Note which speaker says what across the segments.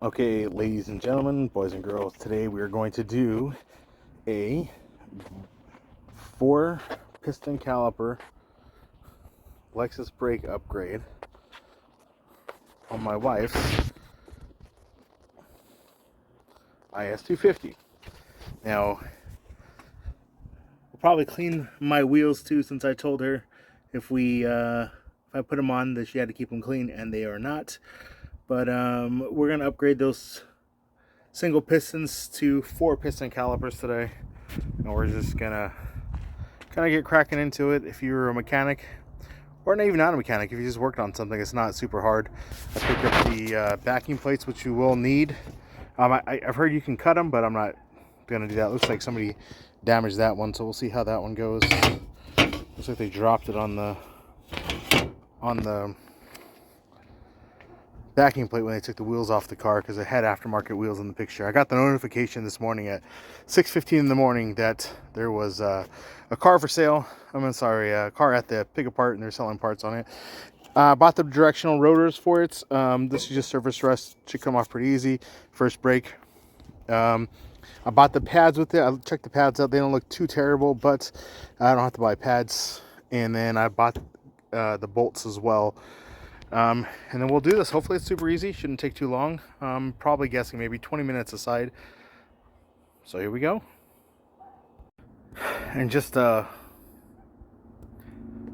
Speaker 1: Okay, ladies and gentlemen, boys and girls, today we are going to do a 4-piston caliper Lexus brake upgrade on my wife's IS250. Now, we'll probably clean my wheels too, since I told her if I put them on that she had to keep them clean, and they are not. But we're gonna upgrade those single pistons to 4-piston calipers today, and we're just gonna kind of get cracking into it. If you're a mechanic, or not even not a mechanic, if you just worked on something, it's not super hard. I picked up the backing plates, which you will need. I've heard you can cut them, but I'm not gonna do that. Looks like somebody damaged that one, so we'll see how that one goes. Looks like they dropped it on the backing plate when they took the wheels off the car, because it had aftermarket wheels in the picture. I got the notification this morning at 6:15 in the morning that there was a car for sale. A car at the pick apart, and they're selling parts on it. Bought the directional rotors for it. This is just surface rust, should come off pretty easy. First brake. I bought the pads with it. I checked the pads out. They don't look too terrible, but I don't have to buy pads. And then I bought the bolts as well. And then we'll do this. Hopefully it's super easy. Shouldn't take too long. Probably guessing maybe 20 minutes aside. So here we go. And just a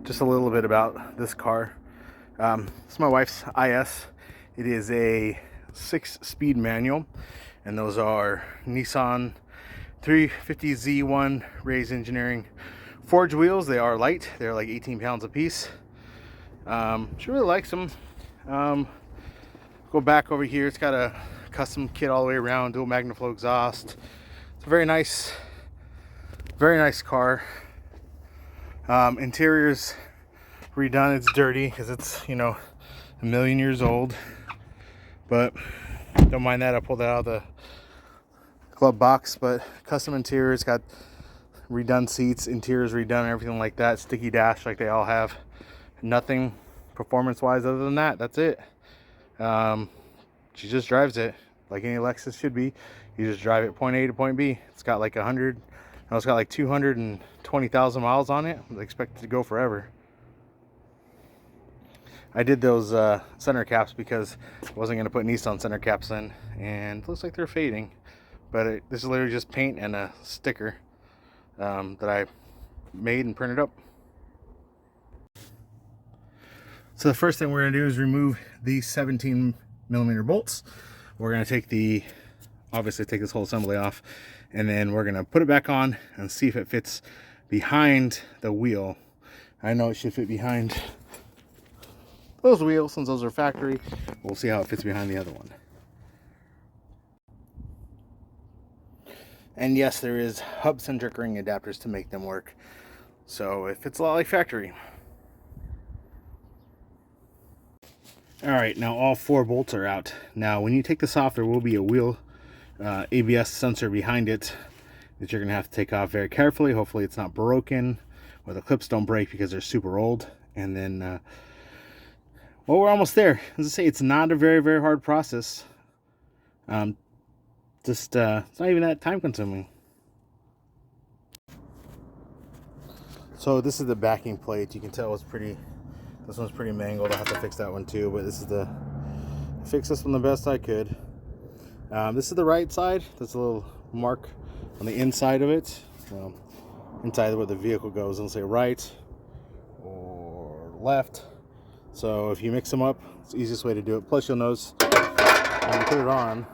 Speaker 1: little bit about this car. It's my wife's IS. It is a 6-speed manual, and those are Nissan 350Z1 Rays Engineering forged wheels. They are light. They're like 18 pounds a piece. She really likes them. Go back over here. It's got a custom kit all the way around, dual magnaflow exhaust. It's a very nice car. Interior's redone. It's dirty because it's, a million years old, but don't mind that. I pulled that out of the glove box. But custom interior. It's got redone seats, interior's redone, everything like that. Sticky dash like they all have. Nothing performance wise other than that. That's it. She just drives it like any Lexus should be. You just drive it point A to point B. It's got like 220,000 miles on it. I expect it to go forever. I did those center caps because I wasn't going to put Nissan center caps in, and it looks like they're fading. But this is literally just paint and a sticker that I made and printed up. So the first thing we're going to do is remove these 17mm bolts. We're going to obviously take this whole assembly off, and then we're going to put it back on and see if it fits behind the wheel. I know it should fit behind those wheels since those are factory. We'll see how it fits behind the other one. And yes, there is hub-centric ring adapters to make them work. So it fits a lot like factory. Alright, now all 4 bolts are out. Now when you take this off, there will be a wheel ABS sensor behind it that you're going to have to take off very carefully. Hopefully it's not broken, or the clips don't break because they're super old. And then, well, we're almost there. As I say, it's not a very, very hard process. It's not even that time consuming. So this is the backing plate. You can tell this one's pretty mangled. I'll have to fix that one too, but I fixed this one the best I could. This is the right side. There's a little mark on the inside of it. Inside where the vehicle goes. It'll say right or left. So if you mix them up, it's the easiest way to do it. Plus you'll notice when you put it on,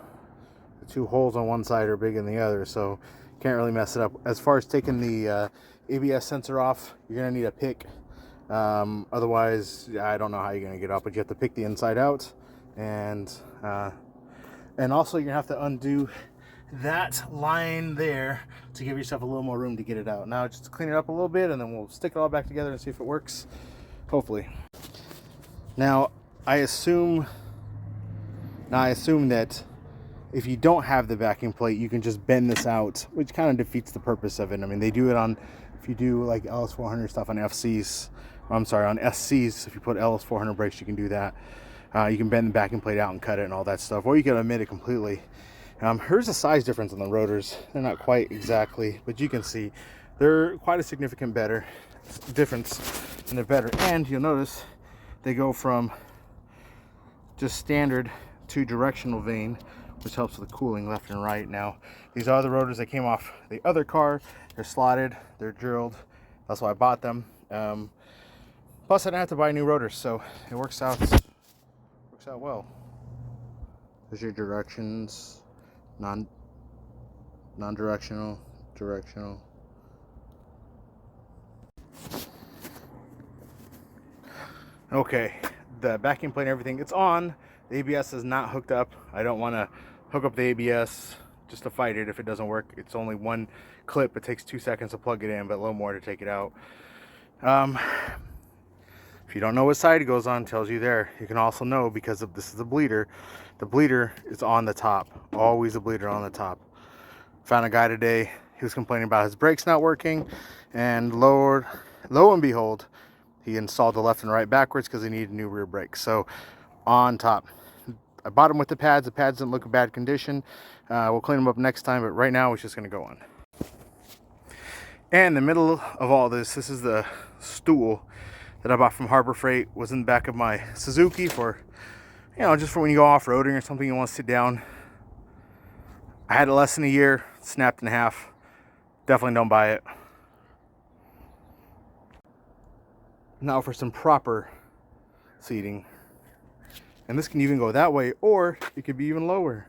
Speaker 1: the 2 holes on one side are big in the other, so you can't really mess it up. As far as taking the ABS sensor off, you're going to need a pick. Otherwise, I don't know how you're going to get it off, but you have to pick the inside out, and also you're going to have to undo that line there to give yourself a little more room to get it out. Now just clean it up a little bit, and then we'll stick it all back together and see if it works, hopefully. Now I assume that if you don't have the backing plate, you can just bend this out, which kind of defeats the purpose of it. I mean, they do it on, if you do like LS400 stuff on FCs, I'm sorry, on SCs, if you put LS400 brakes, you can do that. You can bend the backing plate out and cut it and all that stuff, or you can omit it completely. Here's a size difference on the rotors. They're not quite exactly, but you can see they're quite a significant difference, and they're better. And you'll notice they go from just standard to directional vane, which helps with the cooling left and right. Now, these are the rotors that came off the other car. They're slotted, they're drilled. That's why I bought them. Plus, I didn't have to buy new rotors, so it works out well. There's your directions, non-directional, directional. Okay, the backing plate and everything, it's on. The ABS is not hooked up. I don't want to hook up the ABS just to fight it if it doesn't work. It's only one clip. It takes 2 seconds to plug it in, but a little more to take it out. If you don't know what side it goes on, it tells you there. You can also know, because of this is a bleeder. The bleeder is on the top. Always a bleeder on the top. Found a guy today. He was complaining about his brakes not working, and lo and behold, he installed the left and right backwards because he needed new rear brakes. So on top. I bought them with the pads. The pads didn't look in bad condition. We'll clean them up next time, but right now it's just going to go on. And in the middle of all this is the stool that I bought from Harbor Freight. Was in the back of my Suzuki for, just for when you go off-roading or something, you want to sit down. I had it less than a year, snapped in half. Definitely don't buy it. Now for some proper seating. And this can even go that way, or it could be even lower.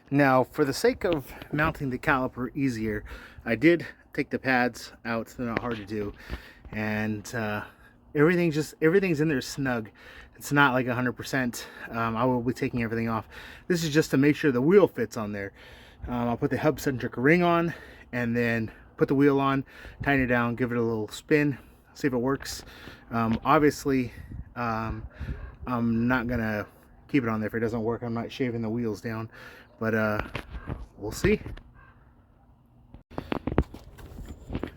Speaker 1: Now, for the sake of mounting the caliper easier, I did take the pads out. They're not hard to do. And everything's in there snug. It's not like 100%. I will be taking everything off. This is just to make sure the wheel fits on there. I'll put the hub-centric ring on, and then put the wheel on, tighten it down, give it a little spin, see if it works. Obviously, I'm not gonna keep it on there if it doesn't work. I'm not shaving the wheels down, but we'll see.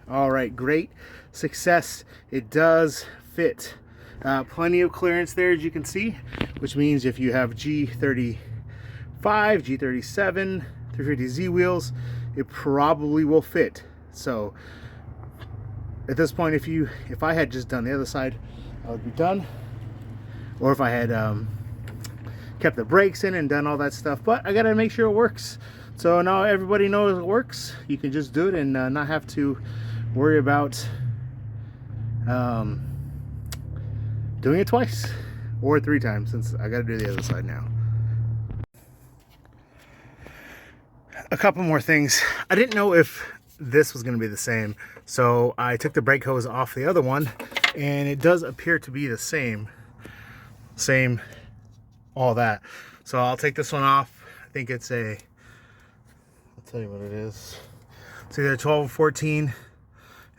Speaker 1: All right, great success. It does fit. Plenty of clearance there, as you can see, which means if you have G35, G37, 350Z wheels, it probably will fit. So at this point, if I had just done the other side, I would be done. Or if I had kept the brakes in and done all that stuff, but I gotta make sure it works. So now everybody knows it works. You can just do it and not have to worry about doing it twice or 3 times, since I gotta do the other side now. A couple more things. I didn't know if this was going to be the same, so I took the brake hose off the other one, and it does appear to be the same all that. So I'll take this one off. I think it's I'll tell you what it is. It's either 12 or 14,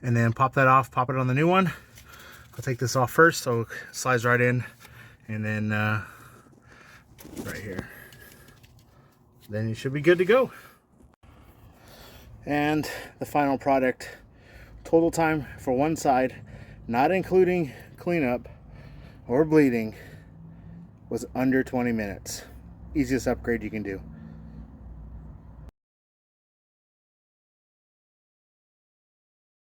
Speaker 1: and then pop that off, pop it on the new one. I'll take this off first so it slides right in, and then right here. Then you should be good to go. And the final product, total time for one side, not including cleanup or bleeding, was under 20 minutes. Easiest upgrade you can do.